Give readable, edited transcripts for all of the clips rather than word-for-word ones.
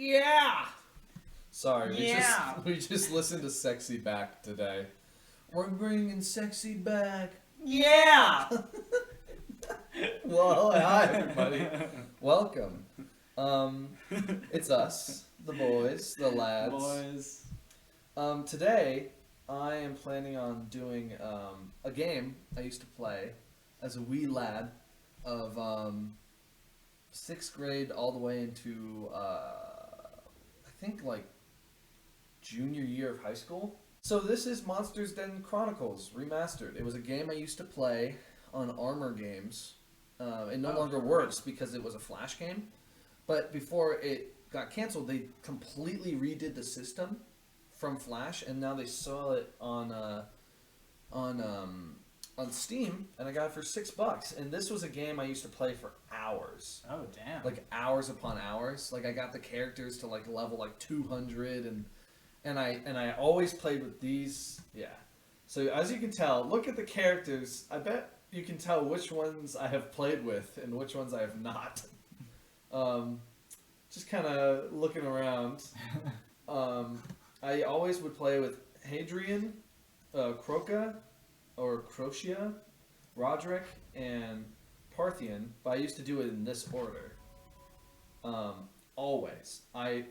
Yeah! Sorry, Yeah. we just listened to Sexy back today. We're bringing Sexy back. Yeah! Well, hi everybody. Welcome. It's us, the boys, the lads. Today, I am planning on doing a game I used to play as a wee lad of 6th grade all the way into I think like junior year of high school. So this is Den Chronicles Remastered. It was a game I used to play on Armor Games. It no longer works because it was a Flash game. But before it got canceled, they completely redid the system from Flash, and now they sell it on Steam, and I got it for $6. And this was a game I used to play for hours. Oh, damn. Like hours upon hours. Like I got the characters to like level like 200, and I always played with these. Yeah. So as you can tell, look at the characters. I bet you can tell which ones I have played with and which ones I have not. Just kind of looking around. I always would play with Hadrian, Croca, or Crocia, Roderick, and Parthian, but I used to do it in this order. Always. I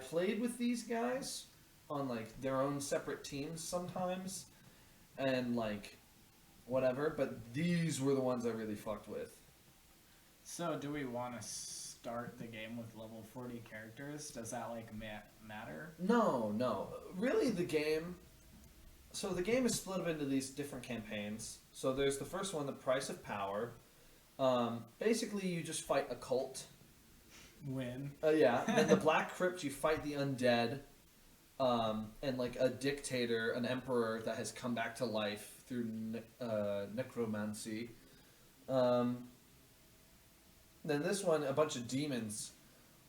played with these guys on like their own separate teams sometimes, and like whatever, but these were the ones I really fucked with. So, do we want to start the game with level 40 characters? Does that like matter? No. Really, the game. So the game is split up into these different campaigns. So there's the first one, the Price of Power. Basically, you just fight a cult. Win. Yeah. Then the Black Crypt, you fight the undead, and like a dictator, an emperor that has come back to life through necromancy. Then this one, a bunch of demons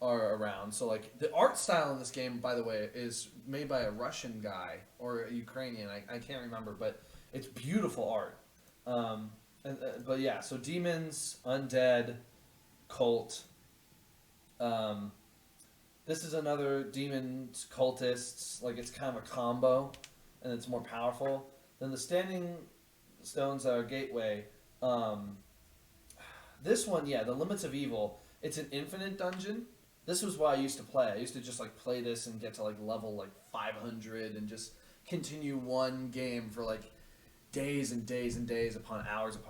are around. So like the art style in this game, by the way, is made by a Russian guy or a Ukrainian. I can't remember, but it's beautiful art. But yeah, so demons, undead, cult. This is another demons, cultists. Like it's kind of a combo, and it's more powerful. Then the standing stones are gateway. This one, yeah, the Limits of Evil. It's an infinite dungeon. This was what I used to play. I used to just like play this and get to like level like 500 and just continue one game for like days and days and days upon hours and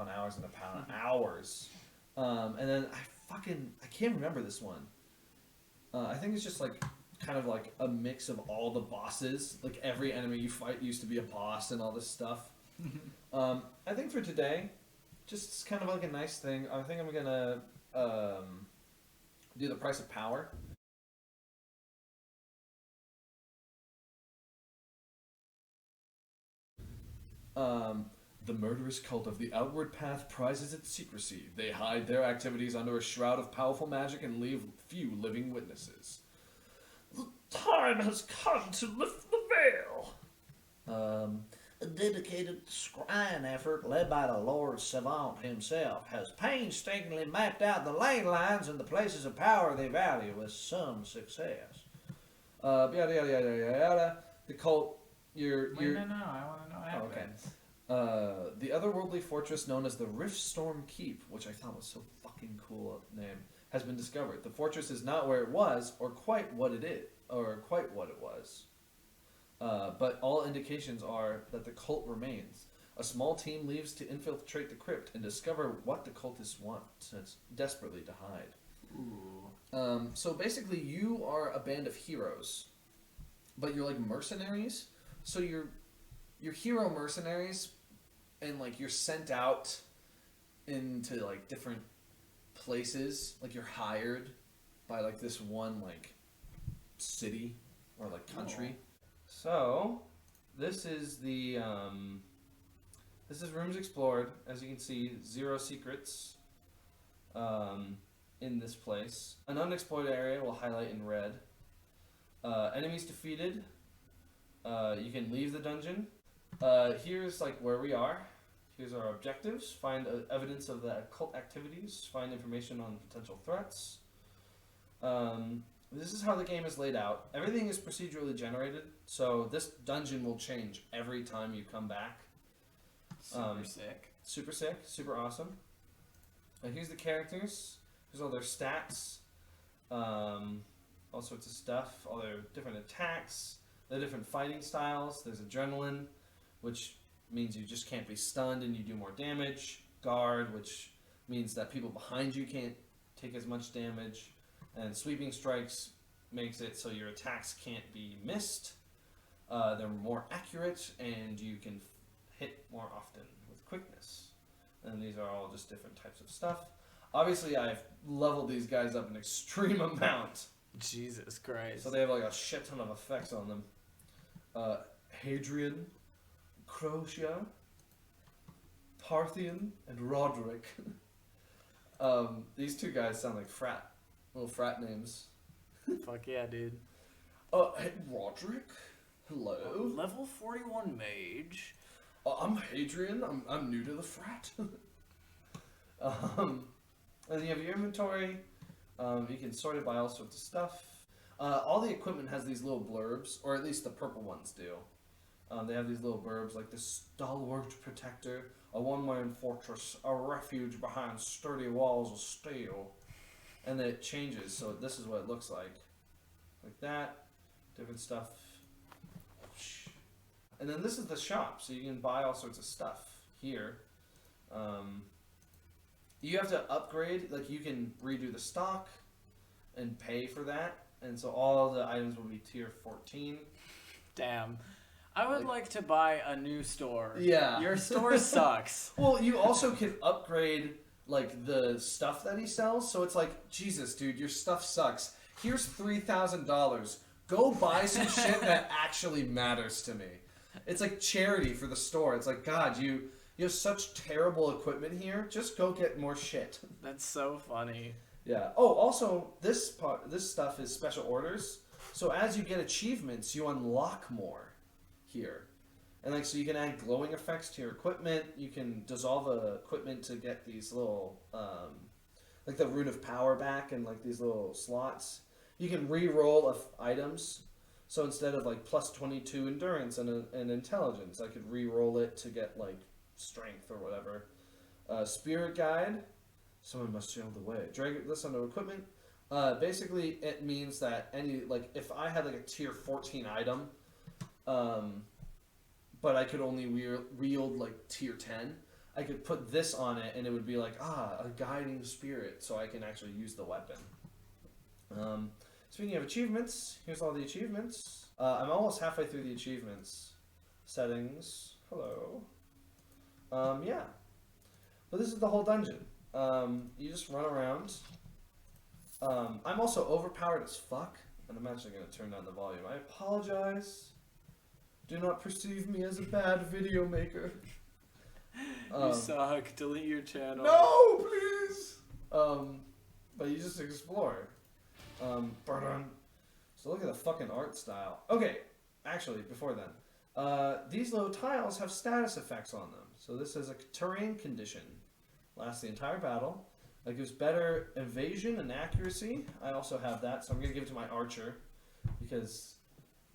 upon hours. And then I can't remember this one. I think it's just like kind of like a mix of all the bosses. Like every enemy you fight used to be a boss and all this stuff. I think for today, just kind of like a nice thing. I think I'm gonna do the Price of Power. The murderous cult of the Outward Path prizes its secrecy. They hide their activities under a shroud of powerful magic and leave few living witnesses. The time has come to lift the veil. A dedicated scrying effort led by the Lord Savant himself has painstakingly mapped out the ley lines and the places of power they value with some success. Yada yada yada yada yada. The cult. No, I want to know what happens. Okay. The otherworldly fortress known as the Riftstorm Keep, which I thought was so fucking cool a name, has been discovered. The fortress is not where it was, or quite what it was. But all indications are that the cult remains. A small team leaves to infiltrate the crypt and discover what the cultists want, since desperately to hide. Ooh. So basically, you are a band of heroes, but you're like mercenaries. So you're hero mercenaries, and like you're sent out into like different places. Like you're hired by like this one like city or like country. So, this is the, this is Rooms Explored. As you can see, 0 secrets in this place. An unexplored area will highlight in red. Enemies defeated. You can leave the dungeon. Here's like where we are. Here's our objectives. Find evidence of the occult activities. Find information on potential threats. This this is how the game is laid out. Everything is procedurally generated, so this dungeon will change every time you come back. Super sick. Super sick, super awesome. And here's the characters. Here's all their stats. All sorts of stuff. All their different attacks. Their different fighting styles. There's adrenaline, which means you just can't be stunned and you do more damage. Guard, which means that people behind you can't take as much damage. And sweeping strikes makes it so your attacks can't be missed. They're more accurate and you can hit more often with quickness. And these are all just different types of stuff. Obviously, I've leveled these guys up an extreme amount. Jesus Christ. So they have like a shit ton of effects on them. Hadrian, Crocia, Parthian, and Roderick. These two guys sound like little frat names. Fuck yeah, dude. Hey, Roderick. Hello. Level 41 mage. I'm Hadrian. I'm new to the frat. And then you have your inventory. You can sort it by all sorts of stuff. All the equipment has these little blurbs, or at least the purple ones do. They have these little blurbs like the stalwart protector, a one-man fortress, a refuge behind sturdy walls of steel. And then it changes, so this is what it looks like. Like that. Different stuff. And then this is the shop, so you can buy all sorts of stuff here. You have to upgrade, like you can redo the stock and pay for that. And so all the items will be tier 14. Damn. I would like to buy a new store. Yeah. Your store sucks. Well, you also can upgrade like the stuff that he sells. So it's like, Jesus, dude, your stuff sucks. Here's $3,000. Go buy some shit that actually matters to me. It's like charity for the store. It's like, God, you have such terrible equipment here. Just go get more shit. That's so funny. Yeah. Oh, also, this stuff is special orders. So as you get achievements, you unlock more here. And like, so you can add glowing effects to your equipment. You can dissolve equipment to get these little, like the Rune of Power back and like these little slots. You can re-roll items. So instead of like plus 22 endurance and intelligence, I could re-roll it to get like strength or whatever. Spirit guide. Someone must show the way. Drag this onto equipment. Basically, it means that if I had like a tier 14 item, but I could only wield like tier 10, I could put this on it and it would be like, a guiding spirit, so I can actually use the weapon. Speaking of achievements, here's all the achievements. I'm almost halfway through the achievements. Settings. Hello. Yeah. But this is the whole dungeon. You just run around. I'm also overpowered as fuck, and I'm actually going to turn down the volume. I apologize. Do not perceive me as a bad video maker. You suck. Delete your channel. No, please. But you just explore. So look at the fucking art style. Okay, actually, before then, these little tiles have status effects on them. So this is a terrain condition. Lasts the entire battle. That gives better evasion and accuracy. I also have that, so I'm gonna give it to my archer because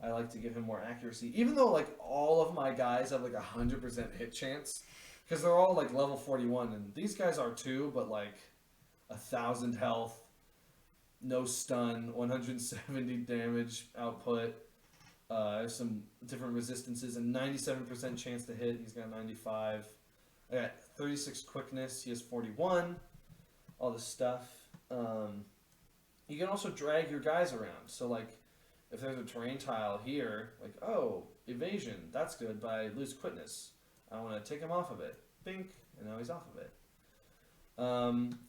I like to give him more accuracy. Even though like all of my guys have like 100% hit chance, because they're all like level 41, and these guys are too, but like 1,000 health. No stun, 170 damage output, some different resistances, and 97% chance to hit. He's got 95. I got 36 quickness. He has 41. All this stuff. You can also drag your guys around. So, like, if there's a terrain tile here, like, oh, evasion, that's good, but I lose quickness. I want to take him off of it. Bink, and now he's off of it.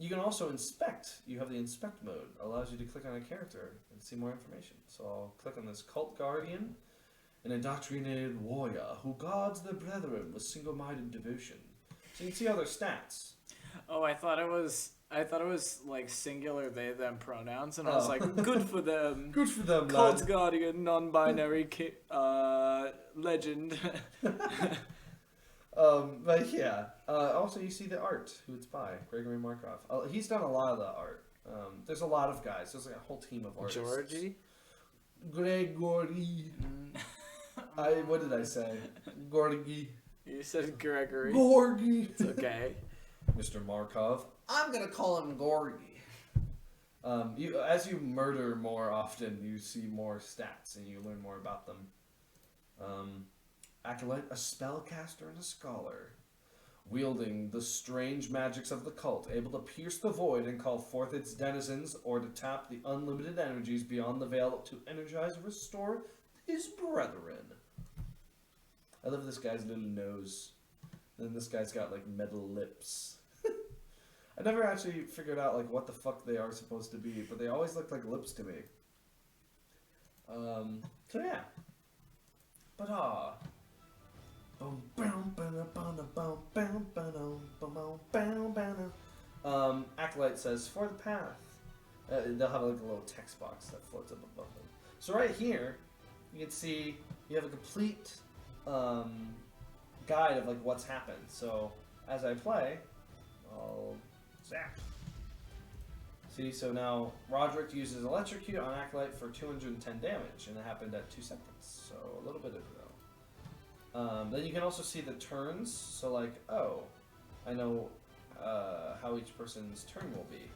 You can also inspect. You have the inspect mode. It allows you to click on a character and see more information. So I'll click on this cult guardian, an indoctrinated warrior who guards their brethren with single-minded devotion. So you can see all their stats. Oh, I thought it was like singular they them pronouns, and I was like, good for them. Good for them, Cult lad. guardian, non-binary legend. But yeah, also you see the art, who it's by, Gregory Markov. He's done a lot of the art. There's a lot of guys. There's like a whole team of artists. Georgie? Gregory. What did I say? Gorgi. You said Gregory. Gorgi. It's okay. Mr. Markov. I'm gonna call him Gorgi. As you murder more often, you see more stats and you learn more about them. Acolyte, a spellcaster and a scholar, wielding the strange magics of the cult, able to pierce the void and call forth its denizens, or to tap the unlimited energies beyond the veil to energize and restore his brethren. I love this guy's little nose. And then this guy's got like metal lips. I never actually figured out like what the fuck they are supposed to be, but they always look like lips to me. So yeah. But Acolyte says, for the path. They'll have like a little text box that floats up above them. So right here, you can see you have a complete guide of like what's happened. So as I play, I'll zap. See, so now Roderick uses Electrocute on Acolyte for 210 damage, and it happened at 2 seconds, so a little bit ago. Then you can also see the turns, so like, oh, I know how each person's turn will be.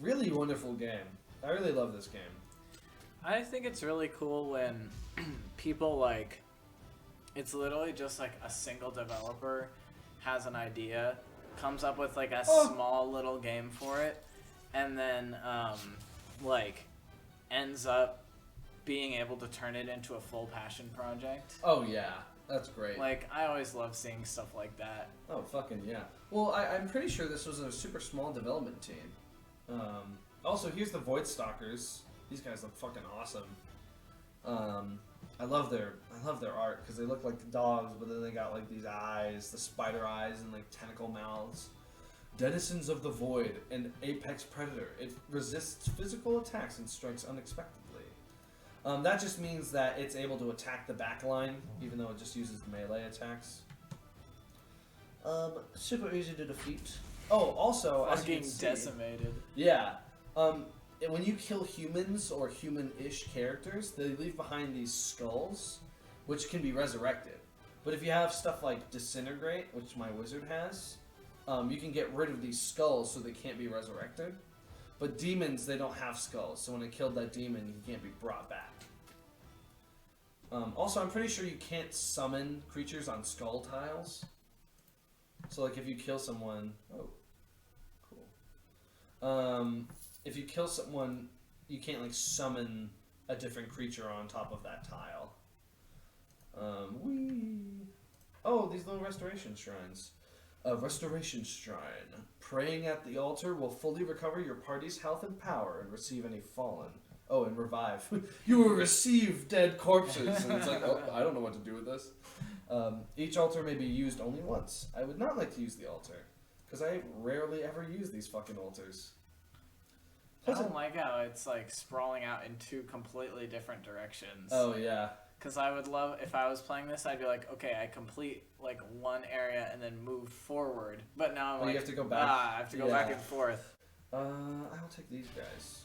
Really wonderful game. I really love this game. I think it's really cool when people like, it's literally just like a single developer has an idea, comes up with like a small little game for it, and then like ends up being able to turn it into a full passion project. Oh yeah, that's great. Like, I always love seeing stuff like that. Oh fucking yeah. Well, I'm pretty sure this was a super small development team. Also, here's the Void Stalkers. These guys look fucking awesome. I love their art because they look like dogs, but then they got like these eyes, the spider eyes, and like tentacle mouths. Denizens of the Void, an apex predator. It resists physical attacks and strikes unexpectedly. That just means that it's able to attack the back line, even though it just uses melee attacks. Super easy to defeat. Oh, also, as you can see, decimated. Yeah. When you kill humans or human-ish characters, they leave behind these skulls, which can be resurrected. But if you have stuff like Disintegrate, which my wizard has, you can get rid of these skulls so they can't be resurrected. But demons, they don't have skulls, so when I killed that demon, he can't be brought back. Also, I'm pretty sure you can't summon creatures on skull tiles. So, like, if you kill someone... Oh, cool. If you kill someone, you can't, like, summon a different creature on top of that tile. Oh, these little restoration shrines. A restoration shrine. Praying at the altar will fully recover your party's health and power and receive any fallen. Oh, and revive. You will receive dead corpses. And it's like, oh, I don't know what to do with this. Each altar may be used only once. I would not like to use the altar, because I rarely ever use these fucking altars. I don't like how it's like sprawling out in two completely different directions. Oh, yeah. Because I would love, if I was playing this, I'd be like, okay, I complete like one area and then move forward. But now I'm like, you have to go back. I have to go back and forth. I'll take these guys.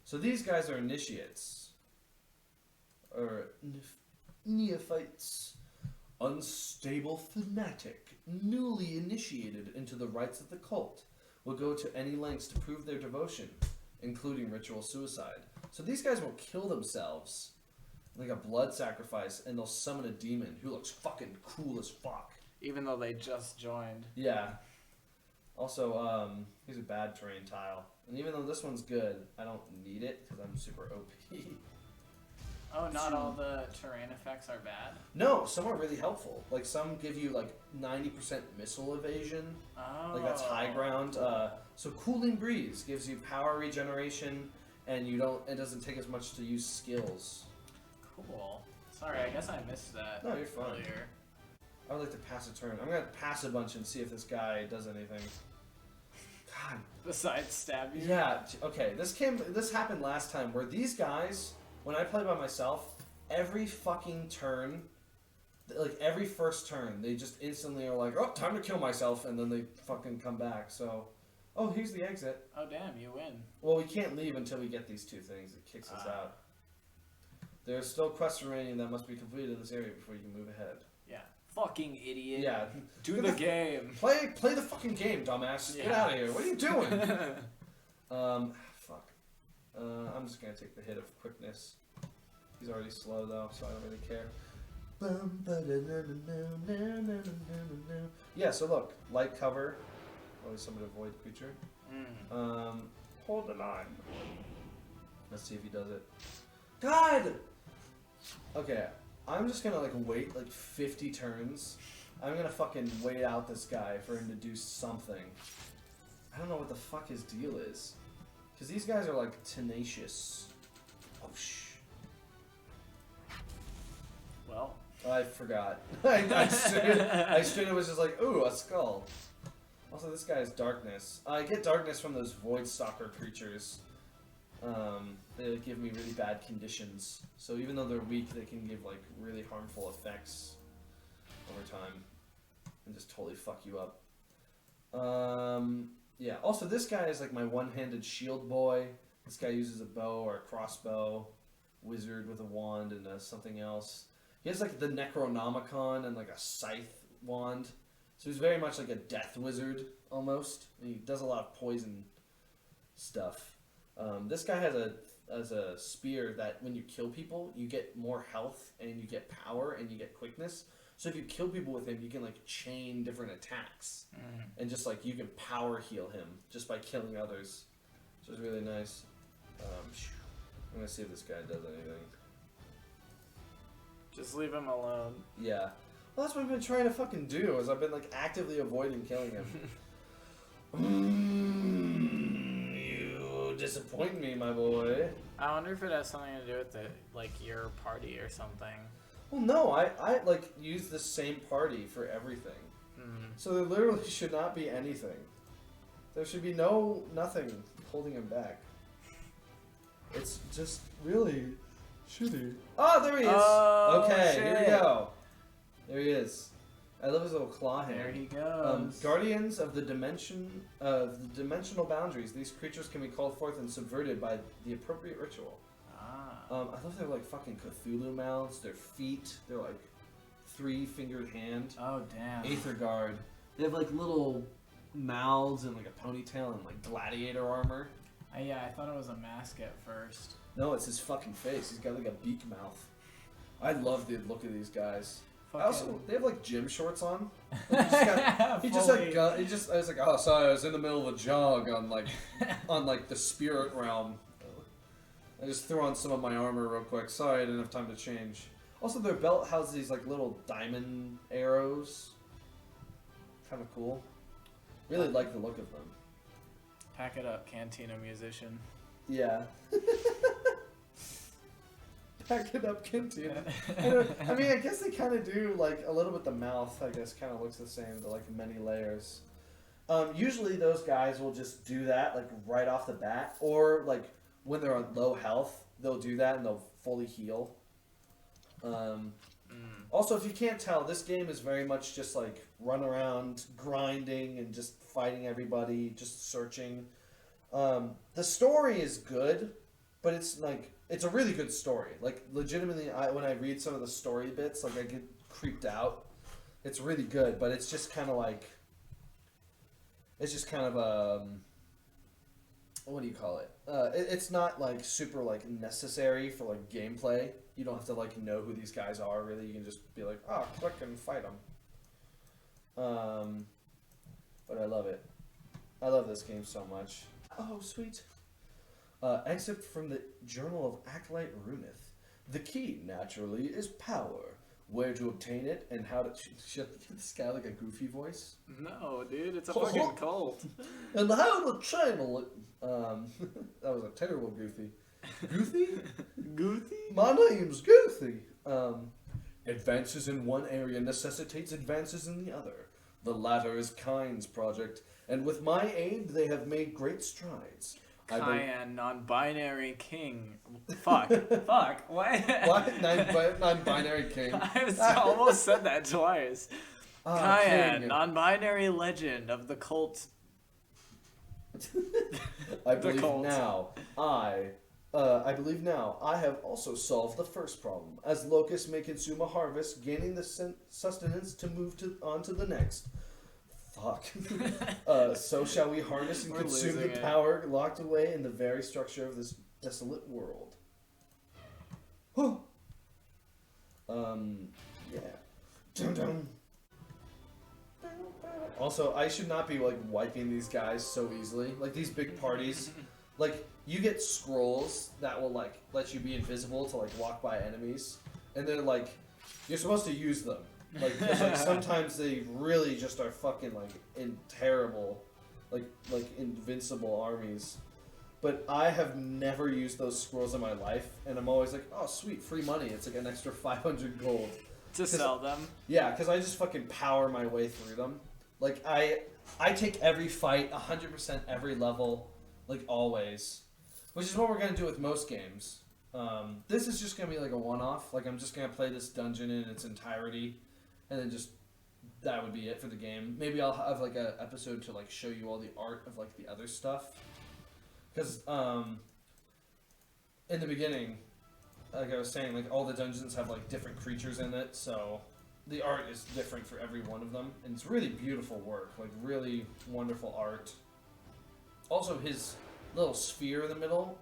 So these guys are initiates. Or neophytes. Unstable fanatic, newly initiated into the rites of the cult, will go to any lengths to prove their devotion, including ritual suicide. So these guys will kill themselves, like a blood sacrifice, and they'll summon a demon who looks fucking cool as fuck. Even though they just joined. Yeah. Also, here's a bad terrain tile. And even though this one's good, I don't need it because I'm super OP. Oh, not all the terrain effects are bad? No, some are really helpful. Like, some give you, like, 90% missile evasion. Oh. Like, that's high ground. So Cooling Breeze gives you power regeneration, and it doesn't take as much to use skills. Cool. Sorry, I guess I missed that. No, you're fine. Earlier. I would like to pass a turn. I'm going to pass a bunch and see if this guy does anything. God. Besides stab you? Yeah, okay. This happened last time, where these guys... When I play by myself, every fucking turn, like every first turn, they just instantly are like, oh, time to kill myself, and then they fucking come back. So, oh, here's the exit. Oh damn, you win. Well, we can't leave until we get these 2 things. It kicks us out. There's still quests remaining that must be completed in this area before you can move ahead. Yeah. Fucking idiot. Yeah. Do the game. Play the fucking game, dumbass. Get out of here. What are you doing? Fuck. I'm just gonna take the hit of quickness. He's already slow though, so I don't really care. Yeah, so look, light cover. Always somebody to avoid creature. Hold the line. Let's see if he does it. God! Okay, I'm just gonna like wait like 50 turns. I'm gonna fucking wait out this guy for him to do something. I don't know what the fuck his deal is. Cause these guys are like tenacious. Oh shh. Well. I forgot. I straight up was just like, ooh, a skull. Also, this guy has darkness. I get darkness from those void stalker creatures. They give me really bad conditions. So even though they're weak, they can give like really harmful effects over time and just totally fuck you up. Yeah. Also, this guy is like my one-handed shield boy. This guy uses a bow or a crossbow, wizard with a wand and something else. He has like the Necronomicon and like a scythe wand. So he's very much like a death wizard almost. And he does a lot of poison stuff. This guy has a spear that when you kill people, you get more health and you get power and you get quickness. So if you kill people with him, you can like chain different attacks. And just like you can power heal him just by killing others. So it's really nice. I'm gonna see if this guy does anything. Just leave him alone. Yeah. Well, that's what I've been trying to fucking do, is I've been like actively avoiding killing him. You disappoint me, my boy. I wonder if it has something to do with like your party or something. Well, no, I like use the same party for everything. So there literally should not be anything. There should be nothing holding him back. It's just really shitty. Oh, there he is! Oh, okay, shit. here we go. There he is. I love his little claw hand. There he goes. Guardians of the dimensional boundaries. These creatures can be called forth and subverted by the appropriate ritual. I love their like fucking Cthulhu mouths. Their feet. They're like 3-fingered hand. Oh damn. Aether guard. They have like little mouths and like a ponytail and like gladiator armor. Yeah, I thought it was a mask at first. No, it's his fucking face. He's got like a beak mouth. I love the look of these guys. Also, they have like gym shorts on. I was like, oh, sorry, I was in the middle of a jog on like the spirit realm. I just threw on some of my armor real quick. Sorry, I didn't have time to change. Also, their belt has these like little diamond arrows. Kind of cool. Really like the look of them. Pack it up, Cantina musician. Yeah. Pack it up, Cantina. I mean, I guess they kind of do, like, a little bit the mouth, I guess, kind of looks the same, but, like, many layers. Usually those guys will just do that, like, right off the bat, or, like, when they're on low health, they'll do that and they'll fully heal. Also, if you can't tell, this game is very much just, like, run around, grinding, and just fighting everybody, just searching. The story is good, but it's, like... It's a really good story. Like, legitimately, when I read some of the story bits, like, I get creeped out. It's really good, but it's just kind of like... It's just kind of, what do you call it? It's not, like, super, like, necessary for, like, gameplay. You don't have to, like, know who these guys are, really. You can just be like, oh, click and fight them. But I love it. I love this game so much. Oh, sweet. Excerpt from the Journal of Acolyte Runeth. The key, naturally, is power. Where to obtain it and how to... Shut this guy like a goofy voice? No, dude, it's a fucking cult. And how to channel it. That was a terrible goofy. Goofy? Goofy? My name's Goofy. Advances in one area necessitates advances in the other. The latter is Kind's project, and with my aid they have made great strides. Cayenne, non-binary king. Fuck. Fuck. What? What? Non-binary king. I almost said that twice. Cayenne, King. non-binary legend of the cult. I The believe cult. now. I believe now. I have also solved the first problem. As locusts may consume a harvest, gaining the sustenance to move on to the next. Fuck. So shall we harness and We're consume the losing it. power locked away in the very structure of this desolate world. Yeah. Dum dum. Also, I should not be like wiping these guys so easily. Like these big parties, like you get scrolls that will like let you be invisible to like walk by enemies, and they're like you're supposed to use them. Like, 'cause, like sometimes they really just are fucking like in terrible, like invincible armies. But I have never used those scrolls in my life, and I'm always like, oh sweet, free money. It's like an extra 500 gold. To sell them. Yeah, because I just fucking power my way through them. Like, I take every fight, 100% every level, like, always. Which is what we're going to do with most games. This is just going to be, like, a one-off. Like, I'm just going to play this dungeon in its entirety, and then just, that would be it for the game. Maybe I'll have, like, an episode to, like, show you all the art of, like, the other stuff. Because, in the beginning, like I was saying, like, all the dungeons have, like, different creatures in it, so the art is different for every one of them, and it's really beautiful work, like, really wonderful art. Also, his little sphere in the middle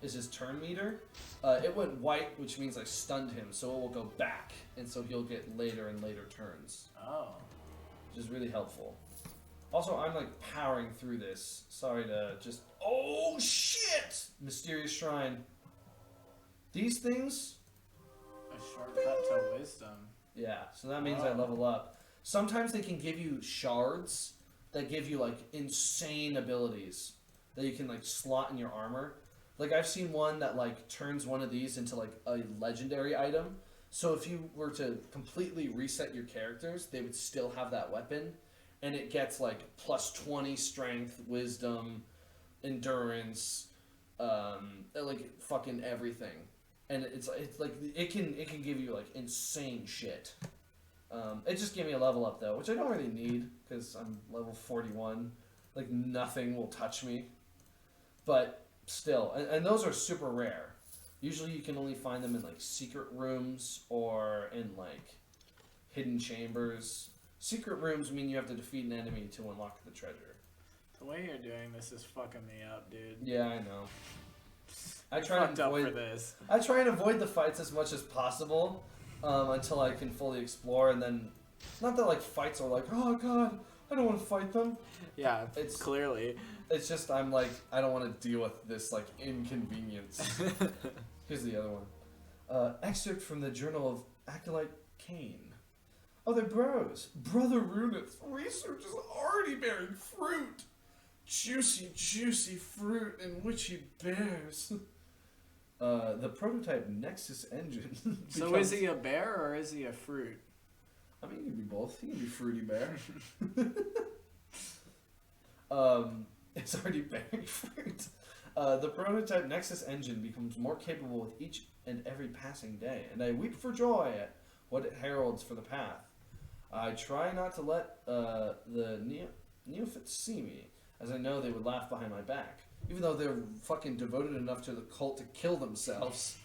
is his turn meter. It went white, which means I stunned him, so it will go back, and so he'll get later and later turns, Oh. which is really helpful. Also, I'm, like, powering through this. Sorry to just... Oh, shit! Mysterious Shrine. These things... A shortcut to wisdom. Yeah, so that means I level up. Sometimes they can give you shards that give you, like, insane abilities that you can, like, slot in your armor. Like, I've seen one that, like, turns one of these into, like, a legendary item. So if you were to completely reset your characters, they would still have that weapon. And it gets, like, plus 20 strength, wisdom, endurance, like, fucking everything. And it's like it can give you like insane shit. It just gave me a level up though, which I don't really need because I'm level 41. Like nothing will touch me. But still, and those are super rare. Usually you can only find them in like secret rooms or in like hidden chambers. Secret rooms mean you have to defeat an enemy to unlock the treasure. The way you're doing this is fucking me up, dude. Yeah, I know. I You're try fucked to up for avoid. this. I try and avoid the fights as much as possible until I can fully explore, and then not that like fights are like, oh god, I don't want to fight them. Yeah, It's- clearly. It's just I'm like I don't want to deal with this like inconvenience. Here's the other one. Excerpt from the Journal of Acolyte Kane. Oh, they're bros. Brother Runith. Research is already bearing fruit. Juicy, juicy fruit in which he bears. The prototype Nexus engine. So is he a bear or is he a fruit? I mean, he can be both. He can be fruity bear. It's already bearing fruit. The prototype Nexus engine becomes more capable with each and every passing day, and I weep for joy at what it heralds for the path. I try not to let the neophytes see me, as I know they would laugh behind my back. Even though they're fucking devoted enough to the cult to kill themselves,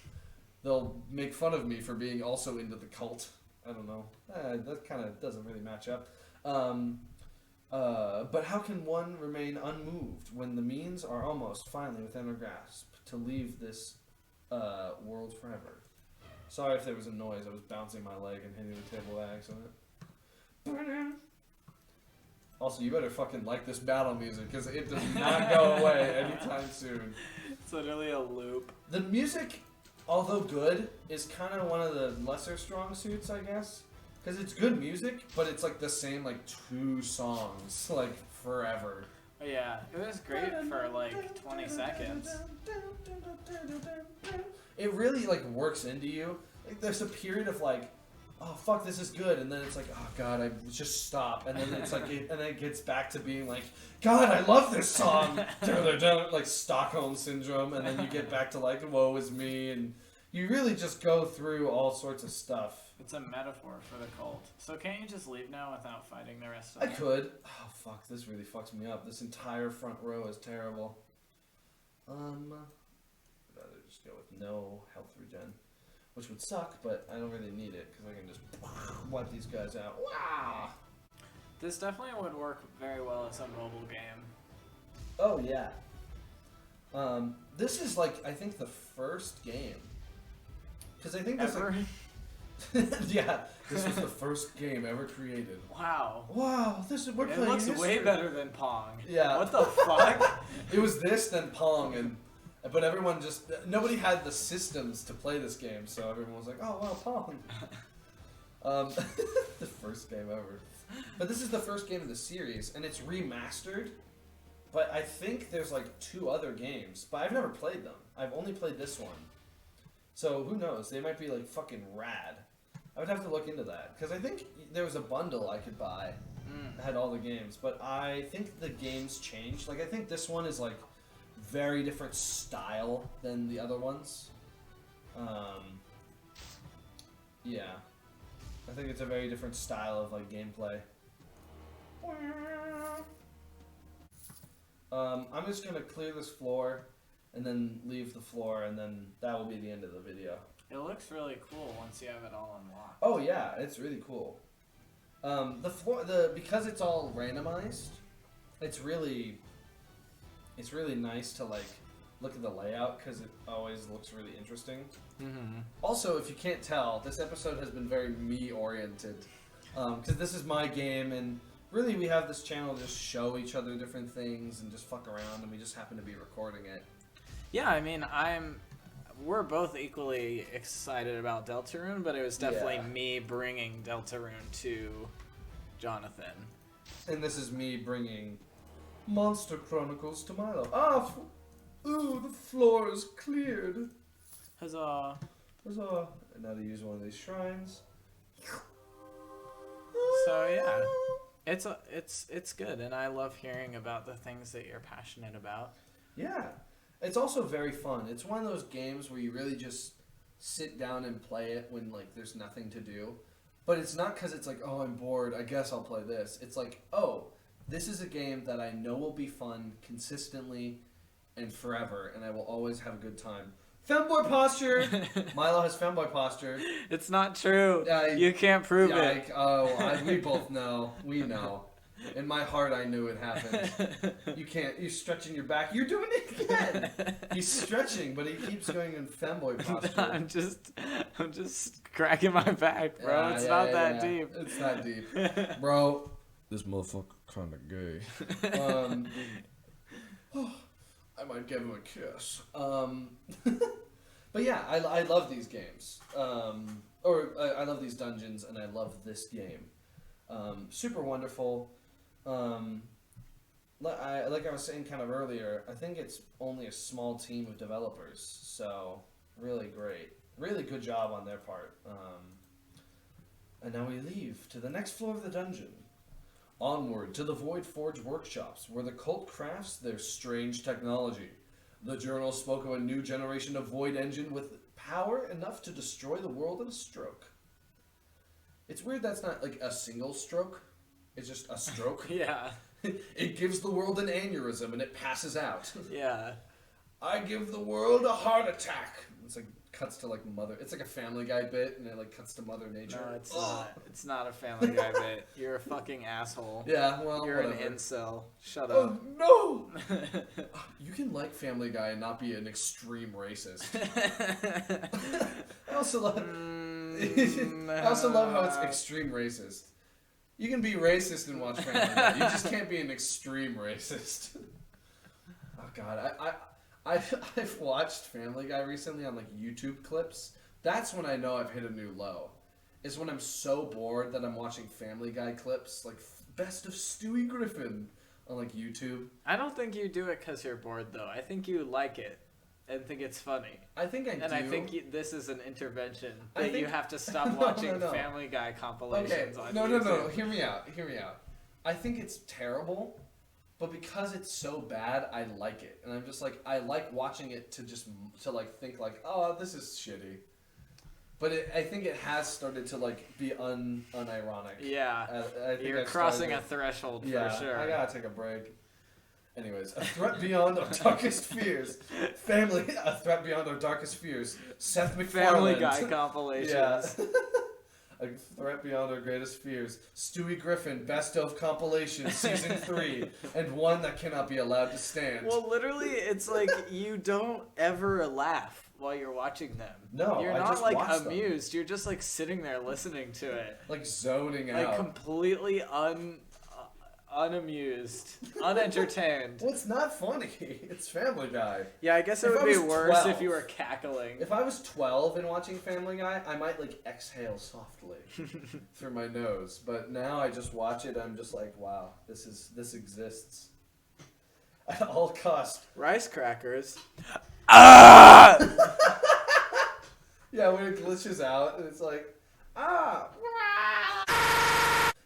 they'll make fun of me for being also into the cult. I don't know. That kind of doesn't really match up. But how can one remain unmoved when the means are almost finally within our grasp to leave this world forever? Sorry if there was a noise. I was bouncing my leg and hitting the table by accident. Also, you better fucking like this battle music because it does not go away anytime soon. It's literally a loop. The music, although good, is kind of one of the lesser strong suits, I guess. Because it's good music, but it's like the same like 2 songs, like forever. But yeah, it was great for like 20 seconds. It really like works into you. Like there's a period of like oh fuck, this is good, and then it's like, oh god, I just stop, and then it's like, and then it gets back to being like, God, I love this song, like Stockholm syndrome, and then you get back to like, woe is me, and you really just go through all sorts of stuff. It's a metaphor for the cult. So can't you just leave now without fighting the rest of I them? could. Oh fuck, this really fucks me up. This entire front row is terrible. I'd rather just go with no health regen, which would suck, but I don't really need it because I can just wipe these guys out. Wow. This definitely would work very well as a mobile game. Oh yeah. This is like I think the first game, because I think this Ever? yeah, this was the first game ever created. Wow. Wow, we're It playing looks history. way better than Pong. Yeah. What the fuck? It was this, then Pong, but everyone nobody had the systems to play this game, so everyone was like, oh, wow, Pong. The first game ever. But this is the first game of the series, and it's remastered, but I think there's like 2 other games, but I've never played them. I've only played this one. So who knows, they might be like fucking rad. I would have to look into that, because I think there was a bundle I could buy that had all the games, but I think the games changed. Like, I think this one is like very different style than the other ones. Yeah. I think it's a very different style of like gameplay. I'm just gonna clear this floor and then leave the floor, and then that will be the end of the video. It looks really cool once you have it all unlocked. Oh yeah, it's really cool. The floor, because it's all randomized, it's really nice to like look at the layout because it always looks really interesting. Mm-hmm. Also, if you can't tell, this episode has been very me-oriented because this is my game, and really we have this channel to just show each other different things and just fuck around, and we just happen to be recording it. Yeah, I mean, we're both equally excited about Deltarune, but it was definitely me bringing Deltarune to Johnathan. And this is me bringing Monster Chronicles to Milo. Ooh, the floor is cleared. Huzzah! Huzzah! And now to use one of these shrines. So yeah, it's good, and I love hearing about the things that you're passionate about. Yeah, it's also very fun. It's one of those games where you really just sit down and play it when like there's nothing to do. But it's not because it's like, oh, I'm bored, I guess I'll play this. It's like, oh, this is a game that I know will be fun consistently and forever, and I will always have a good time. Femboy posture! Milo has femboy posture. It's not true. You can't prove it. We both know. We know. In my heart, I knew it happened. You can't. You're stretching your back. You're doing it again. He's stretching, but he keeps going in femboy posture. I'm just cracking my back, bro. It's not that deep. It's not deep, bro. This motherfucker kind of gay. I might give him a kiss. But yeah, I love these games. I love these dungeons, and I love this game. Super wonderful. Like I was saying kind of earlier, I think it's only a small team of developers, so really great. Really good job on their part. And now we leave to the next floor of the dungeon. Onward to the Void Forge workshops, where the cult crafts their strange technology. The journal spoke of a new generation of Void engine with power enough to destroy the world in a stroke. It's weird that's not like a single stroke. It's just a stroke. Yeah. It gives the world an aneurysm and it passes out. Yeah. I give the world a heart attack. It's like cuts to like Mother. It's like a Family Guy bit, and it like cuts to Mother Nature. No, it's not. It's not a Family Guy bit. You're a fucking asshole. Yeah, well, you're whatever. an incel. Shut Oh up. no! You can like Family Guy and not be an extreme racist. I also love. I also love how it's extreme racist. You can be racist and watch Family Guy. You just can't be an extreme racist. Oh God, I've watched Family Guy recently on like YouTube clips. That's when I know I've hit a new low. Is when I'm so bored that I'm watching Family Guy clips, like best of Stewie Griffin on like YouTube. I don't think you do it because you're bored, though. I think you like it. and think it's funny. I think I do. And I think this is an intervention I that think- you have to stop No, watching no. Family Guy compilations on No, YouTube. Hear me out. I think it's terrible, but because it's so bad, I like it, and I'm just like I like watching it to like think like, oh, this is shitty. But I think it has started to like be unironic. Yeah, I think you're I've crossing started a threshold Yeah, for sure. I gotta take a break. Anyways, a threat beyond our darkest fears. A threat beyond our darkest fears. Seth MacFarlane. Family Guy compilations. Yeah. A threat beyond our greatest fears. Stewie Griffin, Best of Compilation, Season 3, and one that cannot be allowed to stand. Well, literally, it's like you don't ever laugh while you're watching them. No, you're I not just like watch them. amused. You're just like sitting there listening to it, Like zoning like out. completely unamused, unentertained. Well, it's not funny. It's Family Guy. Yeah, I guess it If would I be was worse 12. if you were cackling. If I was 12 and watching Family Guy, I might like exhale softly through my nose. But now I just watch it. I'm just like, wow, this exists at all cost. Rice crackers. Yeah, when it glitches out and it's like, ah.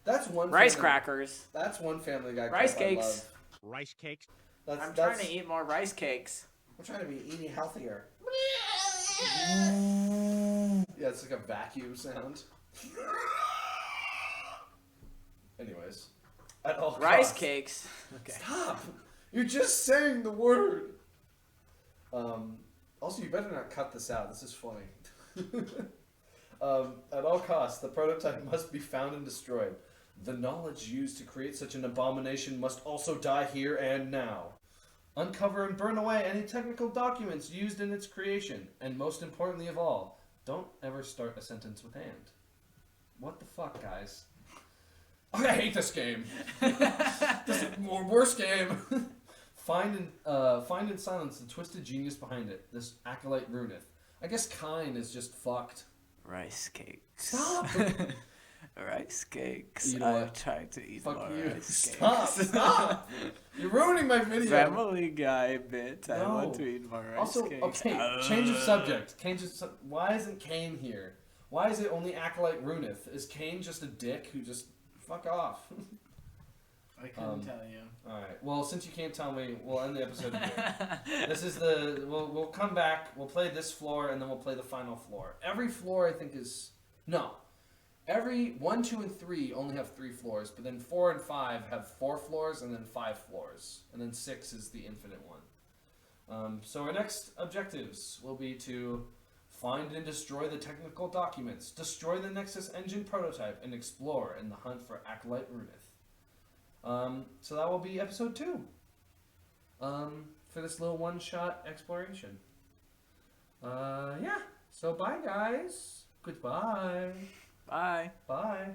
That's one. Rice crackers. That's one Family Guy. Rice clip I cakes. love. Rice cakes. I'm trying to eat more rice cakes. I'm trying to be eating healthier. Yeah, it's like a vacuum sound. Anyways, at all Rice costs. cakes. Okay. Stop! You're just saying the word. Also, you better not cut this out. This is funny. At all costs, the prototype must be found and destroyed. The knowledge used to create such an abomination must also die here and now. Uncover and burn away any technical documents used in its creation. And most importantly of all, don't ever start a sentence with "and." What the fuck, guys? I hate this game. This is a worse game. Find and silence the twisted genius behind it. This acolyte ruineth. I guess Kine is just fucked. Rice cakes. Stop! Rice cakes. You know I what? tried to eat Fuck more you. rice cakes. Stop! You're ruining my video. Family Guy bit. I No. want to eat more rice Also, cakes. okay, change of subject. Why isn't Kane here? Why is it only acolyte ruineth? Is Kane just a dick who just fuck off? I couldn't tell you. Alright, well, since you can't tell me, we'll end the episode here. This is we'll come back, we'll play this floor, and then we'll play the final floor. Every floor, I think, every 1, 2, and 3 only have 3 floors, but then 4 and 5 have 4 floors, and then 5 floors. And then 6 is the infinite one. So our next objectives will be to find and destroy the technical documents, destroy the Nexus engine prototype, and explore in the hunt for Acolyte Runith. So that will be episode 2. For this little one-shot exploration. Yeah. So bye, guys. Goodbye. Bye. Bye.